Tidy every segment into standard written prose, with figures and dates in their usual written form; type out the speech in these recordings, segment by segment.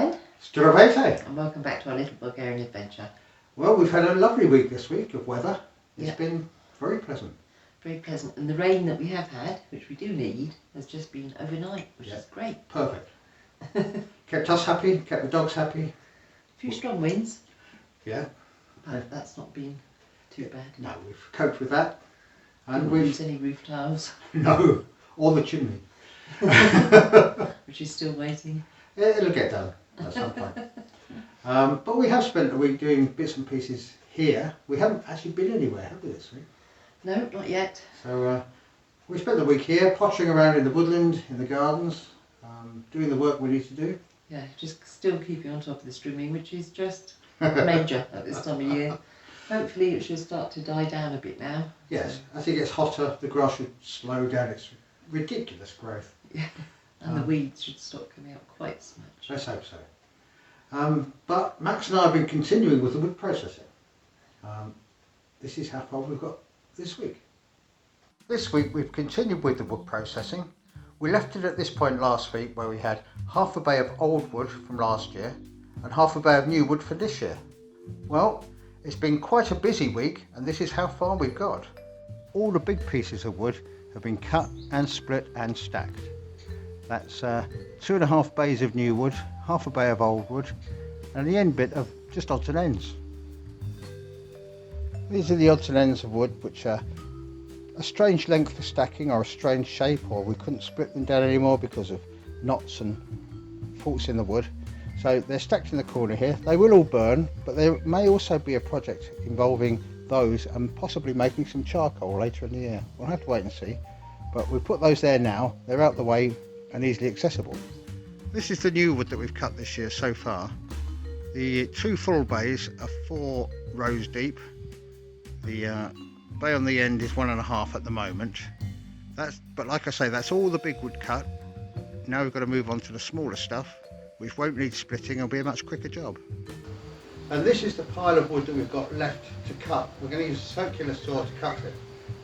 again. Здравейте! And welcome back to our little Bulgarian adventure. Well, we've had a lovely week this week of weather. It's Yep. been very pleasant. Very pleasant. And the rain that we have had, which we do need, has just been overnight, which Yep. is great. Perfect. Kept us happy, kept the dogs happy. A few strong winds, Yeah. but that's not been too bad. No, we've coped with that. And Didn't we've... use any roof tiles, No, or the chimney. which is still waiting. It'll get done at some point. But we have spent a week doing bits and pieces here. We haven't actually been anywhere, have we, this week? No, not yet. So we spent the week here, pottering around in the woodland, in the gardens, doing the work we need to do. Yeah, just still keeping on top of this trimming, which is just major at this time of year. Hopefully it should start to die down a bit now. Yes, as it gets hotter, the grass should slow down its ridiculous growth. Yeah, and the weeds should stop coming out quite so much. Let's hope so. But Max and I have been continuing with the wood processing. This is how far we've got this week. This week we've continued with the wood processing. We left it at this point last week where we had half a bay of old wood from last year and half a bay of new wood for this year. Well, it's been quite a busy week and this is how far we've got. All the big pieces of wood have been cut and split and stacked. That's 2.5 bays of new wood, half a bay of old wood and the end bit of just odds and ends. These are the odds and ends of wood which are a strange length for stacking or a strange shape, or we couldn't split them down anymore because of knots and faults in the wood. So they're stacked in the corner here. They will all burn, but there may also be a project involving those and possibly making some charcoal later in the year. We'll have to wait and see, but we've put those there now. They're out the way and easily accessible. This is the new wood that we've cut this year so far. The two full bays are 4 rows deep. The bay on the end is 1.5 at the moment. But like I say, that's all the big wood cut. Now we've got to move on to the smaller stuff, which won't need splitting. It'll be a much quicker job. And this is the pile of wood that we've got left to cut. We're going to use a circular saw to cut it.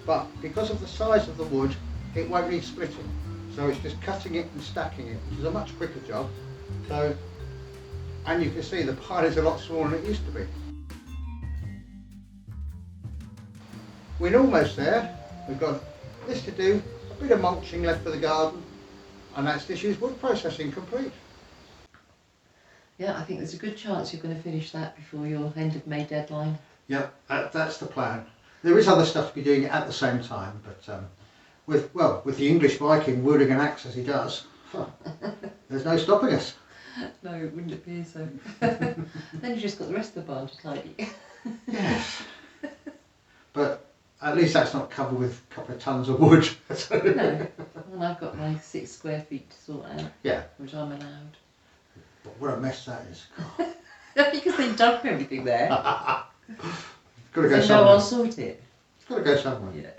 But because of the size of the wood, it won't need splitting. So it's just cutting it and stacking it, which is a much quicker job. So, and you can see the pile is a lot smaller than it used to be. We're almost there. We've got this to do, a bit of mulching left for the garden, and that's this year's wood processing complete. Yeah, I think there's a good chance you're going to finish that before your end of May deadline. Yep, that's the plan. There is other stuff to be doing at the same time, but with the English Viking wielding an axe as he does, there's no stopping us. No, it wouldn't appear so. Then you've just got the rest of the barn to tidy. Yes, but at least that's not covered with a couple of tons of wood. No, and I've got my 6 square feet to sort out, Yeah. which I'm allowed. But what a mess that is. Because they dump everything there. Got to go So no, somewhere. I'll sort it. It's got to go somewhere. Yeah.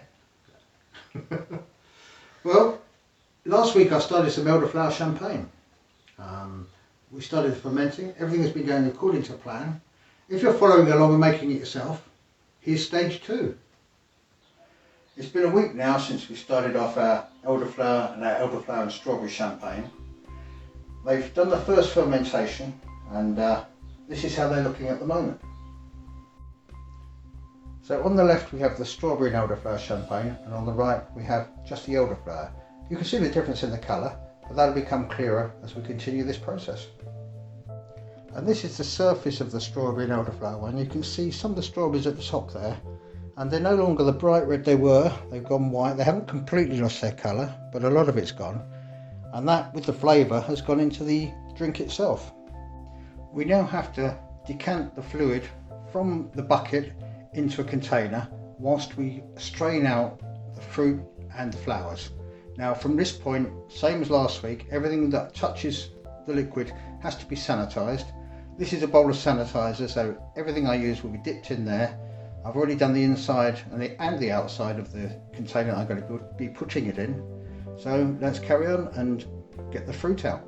Well, last week I started some elderflower champagne. We started fermenting. Everything has been going according to plan. If you're following along and making it yourself, here's stage 2. It's been a week now since we started off our elderflower and strawberry champagne. They've done the first fermentation and this is how they're looking at the moment. So on the left we have the strawberry and elderflower champagne, and on the right we have just the elderflower. You can see the difference in the colour, but that'll become clearer as we continue this process. And this is the surface of the strawberry and elderflower one. You can see some of the strawberries at the top there, and they're no longer the bright red they were. They've gone white. They haven't completely lost their colour, but a lot of it's gone. And that, with the flavour, has gone into the drink itself. We now have to decant the fluid from the bucket into a container whilst we strain out the fruit and the flowers. Now from this point, same as last week, everything that touches the liquid has to be sanitised. This is a bowl of sanitizer, so everything I use will be dipped in there. I've already done the inside and the outside of the container I'm going to be putting it in. So let's carry on and get the fruit out.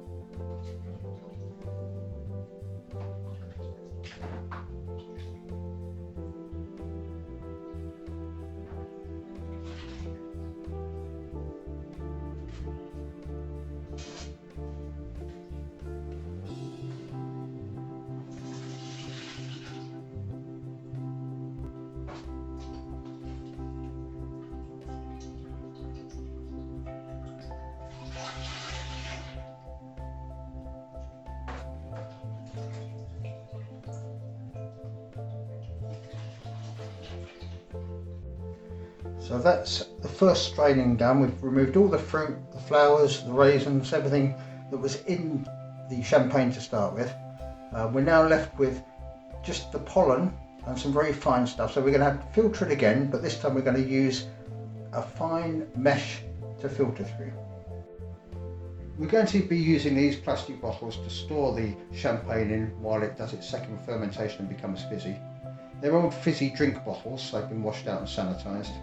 So that's the first straining done. We've removed all the fruit, the flowers, the raisins, everything that was in the champagne to start with. We're now left with just the pollen and some very fine stuff. So we're going to have to filter it again, but this time we're going to use a fine mesh to filter through. We're going to be using these plastic bottles to store the champagne in while it does its second fermentation and becomes fizzy. They're old fizzy drink bottles, so they've been washed out and sanitised,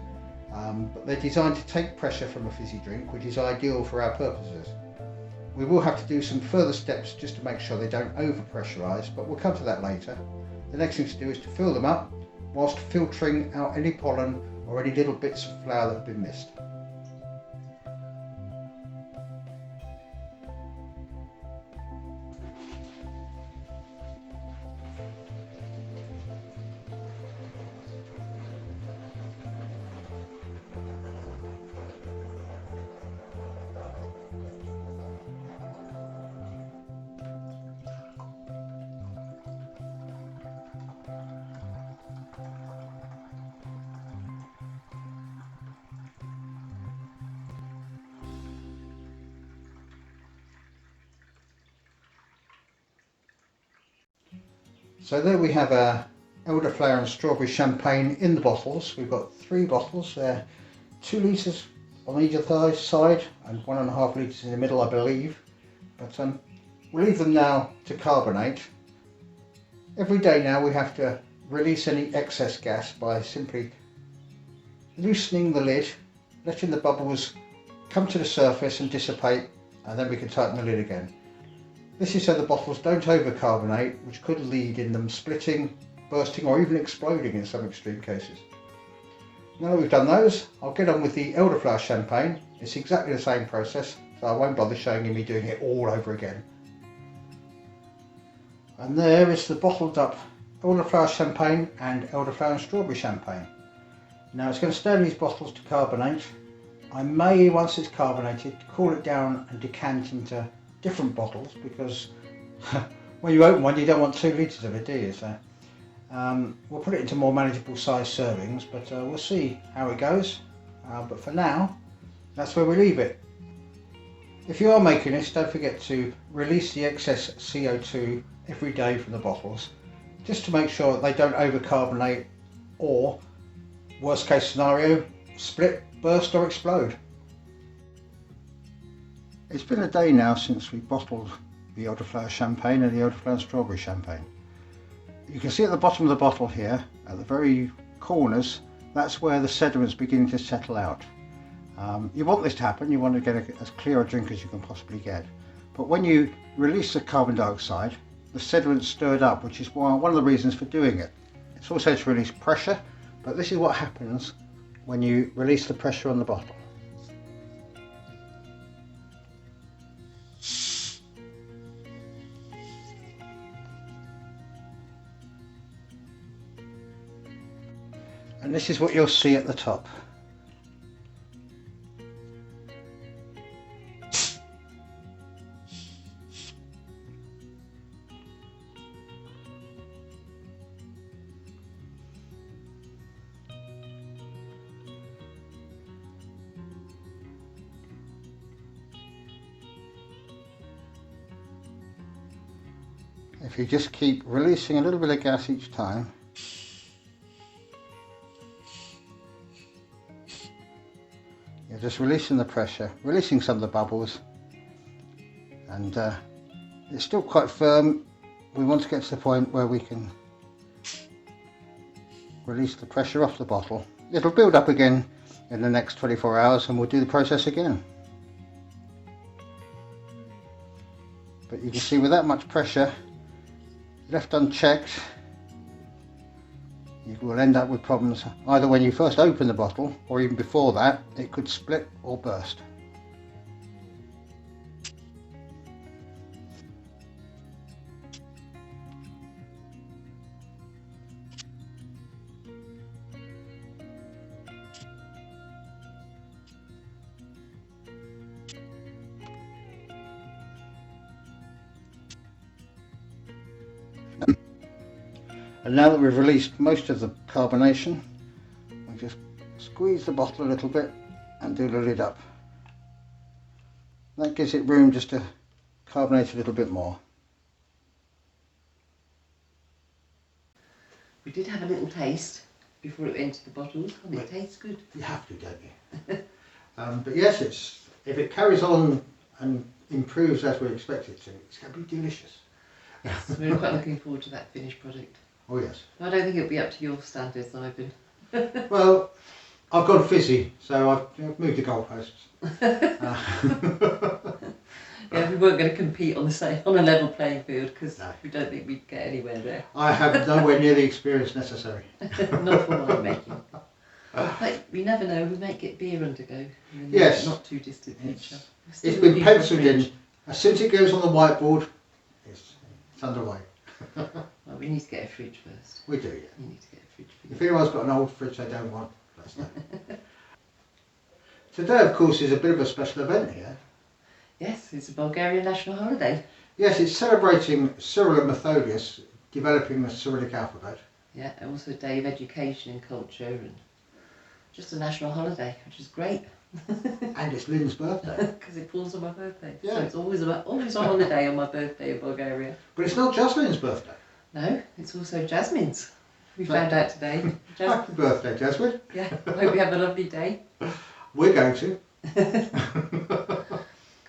but they're designed to take pressure from a fizzy drink, which is ideal for our purposes. We will have to do some further steps just to make sure they don't over pressurise, but we'll come to that later. The next thing to do is to fill them up whilst filtering out any pollen or any little bits of flour that have been missed. So there we have our elderflower and strawberry champagne in the bottles. We've got 3 bottles there, 2 litres on either side and 1.5 litres in the middle, I believe. But we'll leave them now to carbonate. Every day now we have to release any excess gas by simply loosening the lid, letting the bubbles come to the surface and dissipate, and then we can tighten the lid again. This is so the bottles don't overcarbonate, which could lead in them splitting, bursting or even exploding in some extreme cases. Now that we've done those, I'll get on with the elderflower champagne. It's exactly the same process, so I won't bother showing you me doing it all over again. And there is the bottled up elderflower champagne and elderflower and strawberry champagne. Now it's going to stay in these bottles to carbonate. I may, once it's carbonated, cool it down and decant into different bottles, because when you open one you don't want 2 litres of it, do you? So we'll put it into more manageable size servings, but we'll see how it goes. But for now, that's where we leave it. If you are making this, don't forget to release the excess CO2 every day from the bottles, just to make sure that they don't overcarbonate or, worst case scenario, split, burst or explode. It's been a day now since we bottled the elderflower champagne and the elderflower and strawberry champagne. You can see at the bottom of the bottle here, at the very corners, that's where the sediment's beginning to settle out. You want this to happen, you want to get as clear a drink as you can possibly get. But when you release the carbon dioxide, the sediment's stirred up, which is one of the reasons for doing it. It's also to release pressure, but this is what happens when you release the pressure on the bottle. And this is what you'll see at the top. If you just keep releasing a little bit of gas each time, you're just releasing the pressure, releasing some of the bubbles, and it's still quite firm. We want to get to the point where we can release the pressure off the bottle. It'll build up again in the next 24 hours and we'll do the process again. But you can see with that much pressure left unchecked, you will end up with problems either when you first open the bottle or even before that. It could split or burst. And now that we've released most of the carbonation, we just squeeze the bottle a little bit and do the lid up. That gives it room just to carbonate a little bit more. We did have a little taste before it entered the bottles, and it tastes good. You have to, don't you? But yes, if it carries on and improves as we expect it to, it's going to be delicious. Yes, we're quite looking forward to that finished product. Oh yes. I don't think it'll be up to your standards, Ivan. Well, I've gone fizzy, so I've moved the goalposts. Yeah, we weren't going to compete on a level playing field because No. we don't think we'd get anywhere there. I have nowhere near the experience necessary. Not for winemaking. But we never know, we might get beer undergo in the Yes. not too distant future. It's been penciled in. As soon as it goes on the whiteboard, it's underway. Well, we need to get a fridge first. We do, yeah. You need to get a fridge for If you. anyone's got an old fridge they don't want, let us know. Today, of course, is a bit of a special event here. Yes, it's a Bulgarian national holiday. Yes, it's celebrating Cyril and Methodius developing the Cyrillic alphabet. Yeah, and also a day of education and culture and just a national holiday, which is great. And it's Lynn's birthday. Because it falls on my birthday. Yeah. So it's always on holiday on my birthday in Bulgaria. But it's not just Lynn's birthday. No, it's also Jasmine's. We found out today. Happy birthday, Jasmine. Yeah, I hope you have a lovely day. We're going to.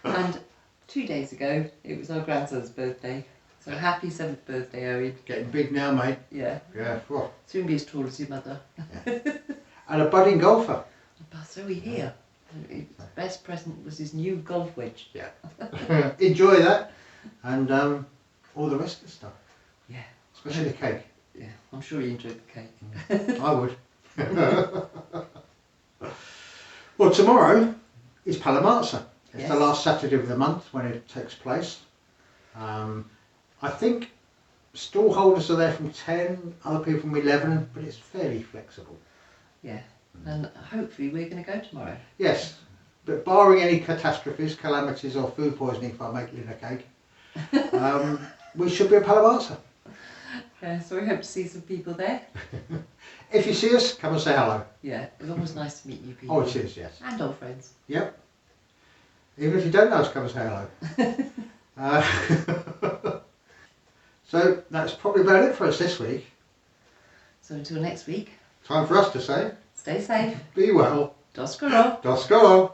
And 2 days ago, it was our grandson's birthday. So happy 7th birthday, Owen. Getting big now, mate. Yeah, Yeah. Well, soon be as tall as your mother. and a budding golfer. But so we hear. His best present was his new golf wedge. Yeah. Enjoy that. And all the rest of the stuff. Yeah. Especially the cake. Yeah, I'm sure you enjoyed the cake. I would. Well, tomorrow is Palamarza. It's the Yes. last Saturday of the month when it takes place. I think stall holders are there from 10, other people from 11, but it's fairly flexible. Yeah, and hopefully we're going to go tomorrow. Yes, but barring any catastrophes, calamities or food poisoning if I make Lynn a cake, we should be at Palamarza. Yeah, so we hope to see some people there. If you see us, come and say hello. Yeah, it's always nice to meet new people. Oh, it is, yes. And old friends. Yep. Even if you don't know us, come and say hello. So that's probably about it for us this week. So until next week, Time for us to say, stay safe. be well. Doskoro. Doskolo.